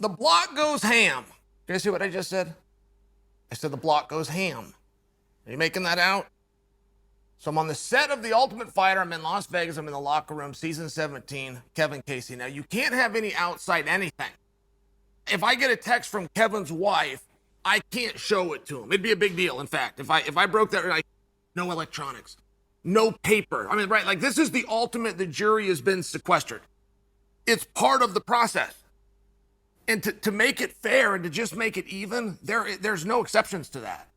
The block goes ham. Did you see what I just said? I said the block goes ham. Are you making that out? So I'm on the set of The Ultimate Fighter. I'm in Las Vegas. I'm in the locker room, season 17, Kevin Casey. Now, you can't have any outside anything. If I get a text from Kevin's wife, I can't show it to him. It'd be a big deal, in fact. If I broke that, no electronics, no paper. I mean, right, like this is the ultimate, the jury has been sequestered. It's part of the process. And to make it fair and to just make it even, there's no exceptions to that.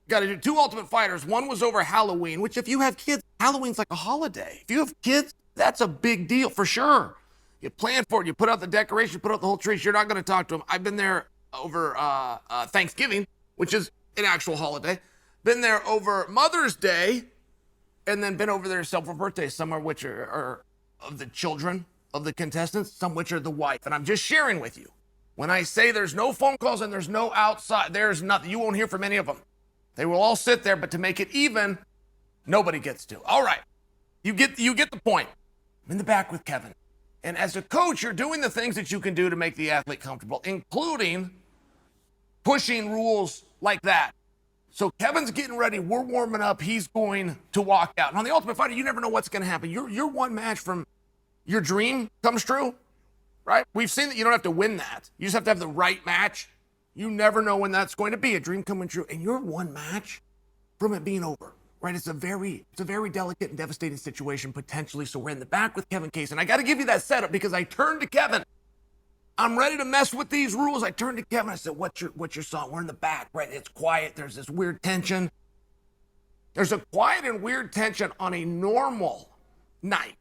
Got to do 2 Ultimate Fighters. One was over Halloween, which if you have kids, Halloween's like a holiday. If you have kids, that's a big deal for sure. You plan for it. You put out the decoration, you put out the whole tree. You're not going to talk to them. I've been there over Thanksgiving, which is an actual holiday. Been there over Mother's Day, and then been over there several birthdays, some of which are of the children of the contestants, some which are the wife. And I'm just sharing with you. When I say there's no phone calls and there's no outside, there's nothing. You won't hear from any of them. They will all sit there, but to make it even, nobody gets to. All right, you get the point. I'm in the back with Kevin. And as a coach, you're doing the things that you can do to make the athlete comfortable, including pushing rules like that. So Kevin's getting ready. We're warming up. He's going to walk out. And on The Ultimate Fighter, you never know what's going to happen. You're one match from your dream comes true, right? We've seen that you don't have to win that. You just have to have the right match. You never know when that's going to be, a dream coming true. And you're one match from it being over, right? It's a very delicate and devastating situation potentially. So we're in the back with Kevin Casey. And I got to give you that setup because I turned to Kevin. I'm ready to mess with these rules. I turned to Kevin. I said, what's your song? We're in the back, right? It's quiet. There's this weird tension. There's a quiet and weird tension on a normal night.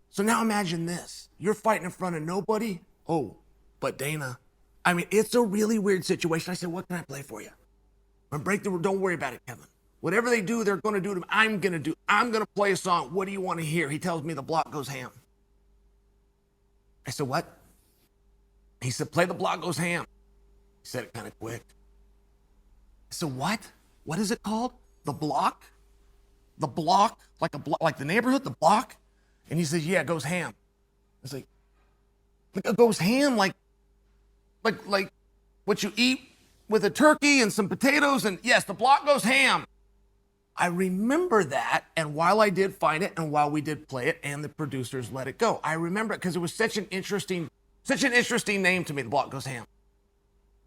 So now imagine this. You're fighting in front of nobody. Oh, but Dana. I mean, it's a really weird situation. I said, what can I play for you? I'm gonna break the rule. Don't worry about it, Kevin. Whatever they do, they're going to do to me. I'm going to play a song. What do you want to hear? He tells me the block goes ham. I said, what? He said, play the block goes ham. He said it kind of quick. I said, what? What is it called? The block? The block? Like the neighborhood, the block? And he says, yeah, it goes ham. I was like, it goes ham like what you eat with a turkey and some potatoes, and yes, the block goes ham. I remember that, and while I did find it, and while we did play it, and the producers let it go, I remember it because it was such an interesting name to me, the block goes ham.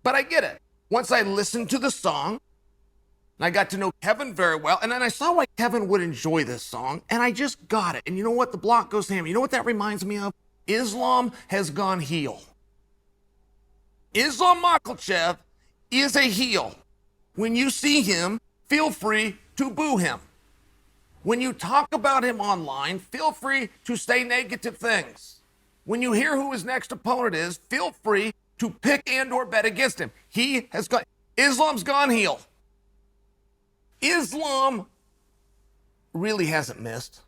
But I get it. Once I listened to the song, and I got to know Kevin very well, and then I saw why Kevin would enjoy this song, and I just got it. And you know what? The block goes ham. You know what that reminds me of? Islam has gone heel. Islam Makhachev is a heel. When you see him, feel free to boo him. When you talk about him online, feel free to say negative things. When you hear who his next opponent is, feel free to pick and or bet against him. Islam's gone heel. Islam really hasn't missed.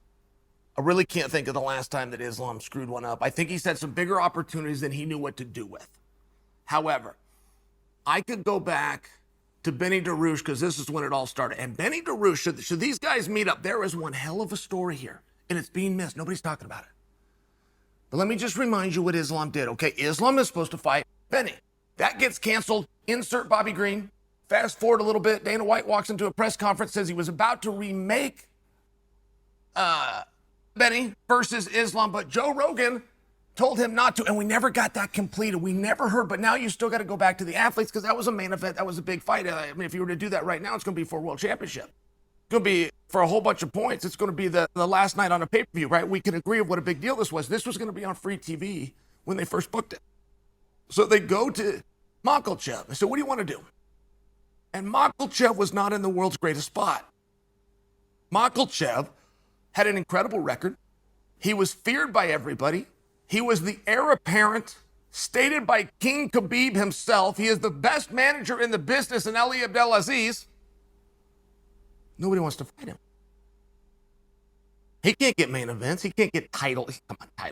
I really can't think of the last time that Islam screwed one up. I think he's had some bigger opportunities than he knew what to do with. However, I could go back to Benny DeRouche because this is when it all started. And Benny DeRouche, should these guys meet up, there is one hell of a story here, and it's being missed. Nobody's talking about it. But let me just remind you what Islam did, okay? Islam is supposed to fight Benny. That gets canceled. Insert Bobby Green. Fast forward a little bit. Dana White walks into a press conference, says he was about to remake Benny versus Islam, but Joe Rogan told him not to, and we never got that completed. We never heard, but now you still got to go back to the athletes because that was a main event. That was a big fight. I mean, if you were to do that right now, it's going to be for a world championship. It's going to be for a whole bunch of points. It's going to be the last night on a pay-per-view, right? We can agree on what a big deal this was. This was going to be on free TV when they first booked it. So they go to Makhachev. I said, what do you want to do? And Makhachev was not in the world's greatest spot. Makhachev had an incredible record. He was feared by everybody. He was the heir apparent, stated by King Khabib himself. He is the best manager in the business in Ali Abdelaziz. Nobody wants to fight him. He can't get main events. He can't get title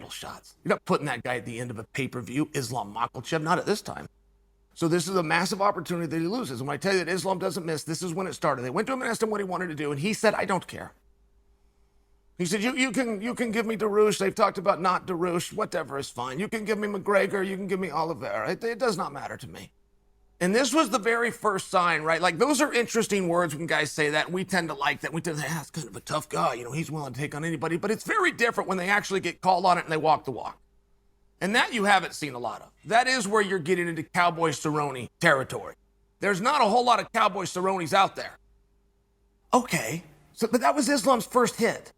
shots. You're not putting that guy at the end of a pay-per-view, Islam Makhachev, not at this time. So this is a massive opportunity that he loses. And when I tell you that Islam doesn't miss, this is when it started. They went to him and asked him what he wanted to do, and he said, I don't care. He said, you can give me Darush. They've talked about not Darush. Whatever is fine. You can give me McGregor. You can give me Oliveira. It does not matter to me. And this was the very first sign, right? Like, those are interesting words when guys say that. We tend to like that. We tend to say, that's kind of a tough guy. You know, he's willing to take on anybody. But it's very different when they actually get called on it and they walk the walk. And that you haven't seen a lot of. That is where you're getting into Cowboy Cerrone territory. There's not a whole lot of Cowboy Cerrones out there. Okay. But that was Islam's first hit.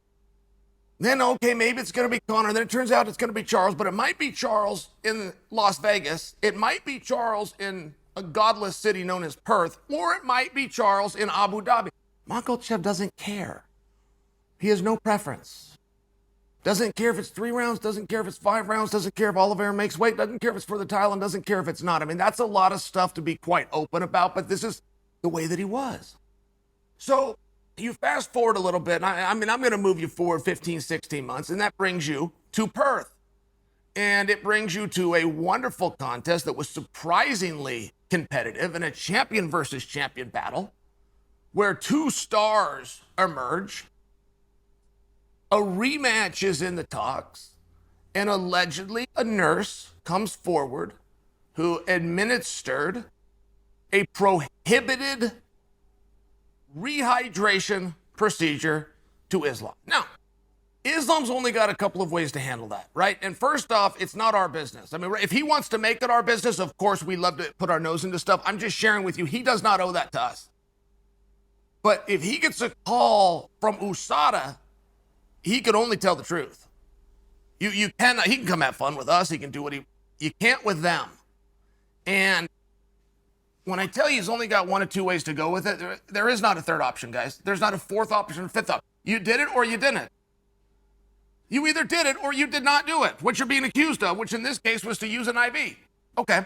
Then, okay, maybe it's going to be Conor. Then it turns out it's going to be Charles. But it might be Charles in Las Vegas. It might be Charles in a godless city known as Perth, or it might be Charles in Abu Dhabi. Makhachev doesn't care. He has no preference. Doesn't care if it's 3 rounds, doesn't care if it's 5 rounds, doesn't care if Oliveira makes weight, doesn't care if it's for the title, and doesn't care if it's not. I mean, that's a lot of stuff to be quite open about, but this is the way that he was. So you fast forward a little bit, and I'm going to move you forward 15, 16 months, and that brings you to Perth. And it brings you to a wonderful contest that was surprisingly competitive in a champion versus champion battle where 2 stars emerge. A rematch is in the talks, and allegedly a nurse comes forward who administered a prohibited rehydration procedure to Islam. Now, Islam's only got a couple of ways to handle that, right? And first off, it's not our business. I mean, if he wants to make it our business, of course, we love to put our nose into stuff. I'm just sharing with you, he does not owe that to us. But if he gets a call from USADA, he can only tell the truth. He can come have fun with us. He can do what you can't with them. And when I tell you he's only got 1 or 2 ways to go with it, there is not a third option, guys. There's not a 4th option or 5th option. You did it or you didn't. You either did it or you did not do it, what you're being accused of, which in this case was to use an IV. Okay.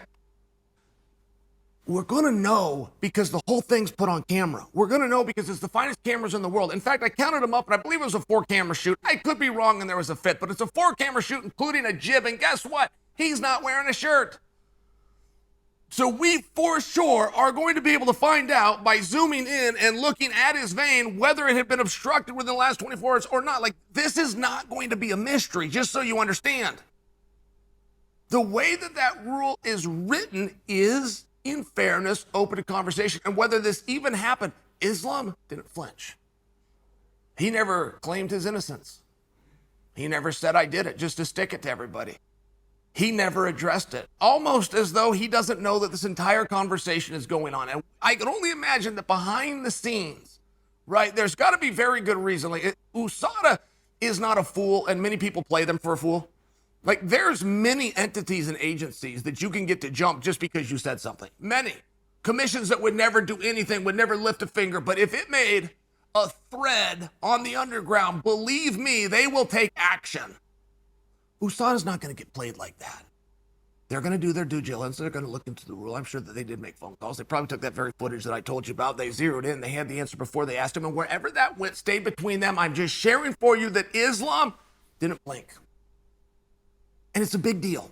We're going to know because the whole thing's put on camera. We're going to know because it's the finest cameras in the world. In fact, I counted them up, and I believe it was a 4-camera shoot. I could be wrong and there was a 5th, but it's a 4-camera shoot, including a jib. And guess what? He's not wearing a shirt. So we, for sure, are going to be able to find out by zooming in and looking at his vein whether it had been obstructed within the last 24 hours or not. Like, this is not going to be a mystery, just so you understand. The way that rule is written is, in fairness, open to conversation. And whether this even happened, Islam didn't flinch. He never claimed his innocence. He never said, I did it, just to stick it to everybody. He never addressed it, almost as though he doesn't know that this entire conversation is going on. And I can only imagine that behind the scenes, right, there's got to be very good reason. Like, USADA is not a fool, and many people play them for a fool. Like, there's many entities and agencies that you can get to jump just because you said something. Many. Commissions that would never do anything, would never lift a finger. But if it made a thread on the underground, believe me, they will take action. USADA's not going to get played like that. They're going to do their due diligence. They're going to look into the rule. I'm sure that they did make phone calls. They probably took that very footage that I told you about. They zeroed in. They had the answer before they asked him. And wherever that went, stayed between them. I'm just sharing for you that Islam didn't blink. And it's a big deal.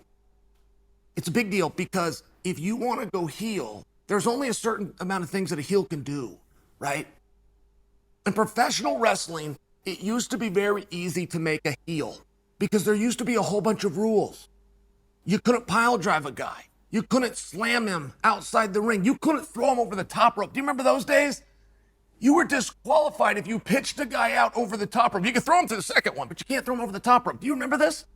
It's a big deal because if you want to go heel, there's only a certain amount of things that a heel can do, right? In professional wrestling, it used to be very easy to make a heel because there used to be a whole bunch of rules. You couldn't pile drive a guy. You couldn't slam him outside the ring. You couldn't throw him over the top rope. Do you remember those days? You were disqualified if you pitched a guy out over the top rope. You could throw him to the second one, but you can't throw him over the top rope. Do you remember this?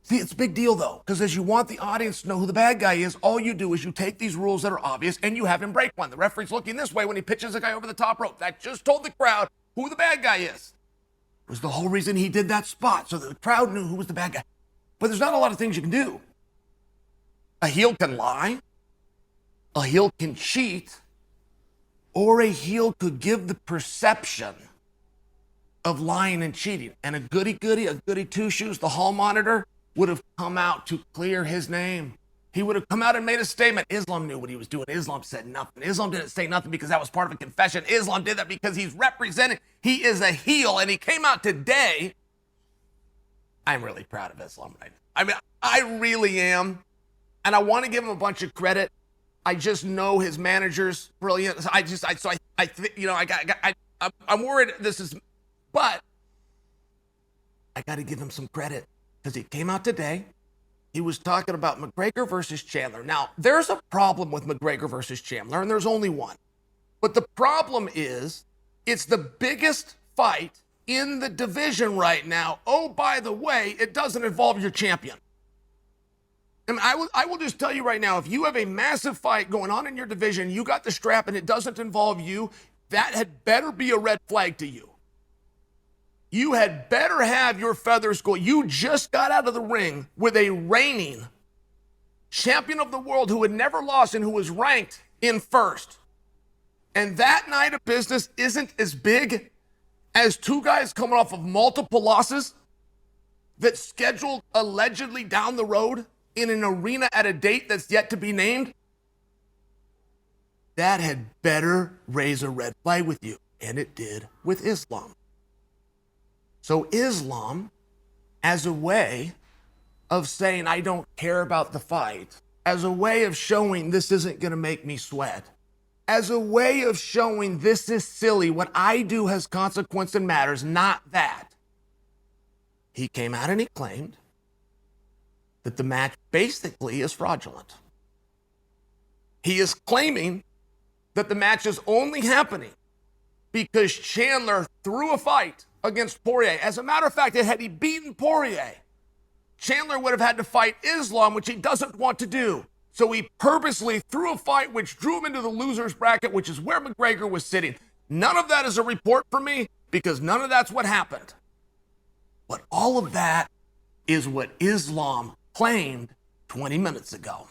See, it's a big deal, though, because as you want the audience to know who the bad guy is, all you do is you take these rules that are obvious and you have him break one. The referee's looking this way when he pitches a guy over the top rope. That just told the crowd who the bad guy is. It was the whole reason he did that spot, so that the crowd knew who was the bad guy. But there's not a lot of things you can do. A heel can lie, a heel can cheat, or a heel could give the perception of lying and cheating. And a goody two-shoes, the hall monitor, would have come out to clear his name. He would have come out and made a statement. Islam knew what he was doing. Islam said nothing. Islam didn't say nothing because that was part of a confession. Islam did that because he's representing. He is a heel, and he came out today. I'm really proud of Islam right now. I mean, I really am. And I want to give him a bunch of credit. I just know his manager's brilliant. I'm worried this is, but I got to give him some credit because he came out today. He was talking about McGregor versus Chandler. Now, there's a problem with McGregor versus Chandler, and there's only one. But the problem is it's the biggest fight in the division right now. Oh, by the way, it doesn't involve your champion. And I will just tell you right now, if you have a massive fight going on in your division, you got the strap and it doesn't involve you, that had better be a red flag to you. You had better have your feathers go. You just got out of the ring with a reigning champion of the world who had never lost and who was ranked in first. And that night of business isn't as big as two guys coming off of multiple losses that scheduled allegedly down the road in an arena at a date that's yet to be named. That had better raise a red flag with you. And it did with Islam. So Islam, as a way of saying, I don't care about the fight, as a way of showing this isn't going to make me sweat, as a way of showing this is silly, what I do has consequence and matters, not that. He came out and he claimed that the match basically is fraudulent. He is claiming that the match is only happening because Chandler threw a fight against Poirier. As a matter of fact, had he beaten Poirier, Chandler would have had to fight Islam, which he doesn't want to do. So he purposely threw a fight which drew him into the loser's bracket, which is where McGregor was sitting. None of that is a report for me because none of that's what happened. But all of that is what Islam claimed 20 minutes ago.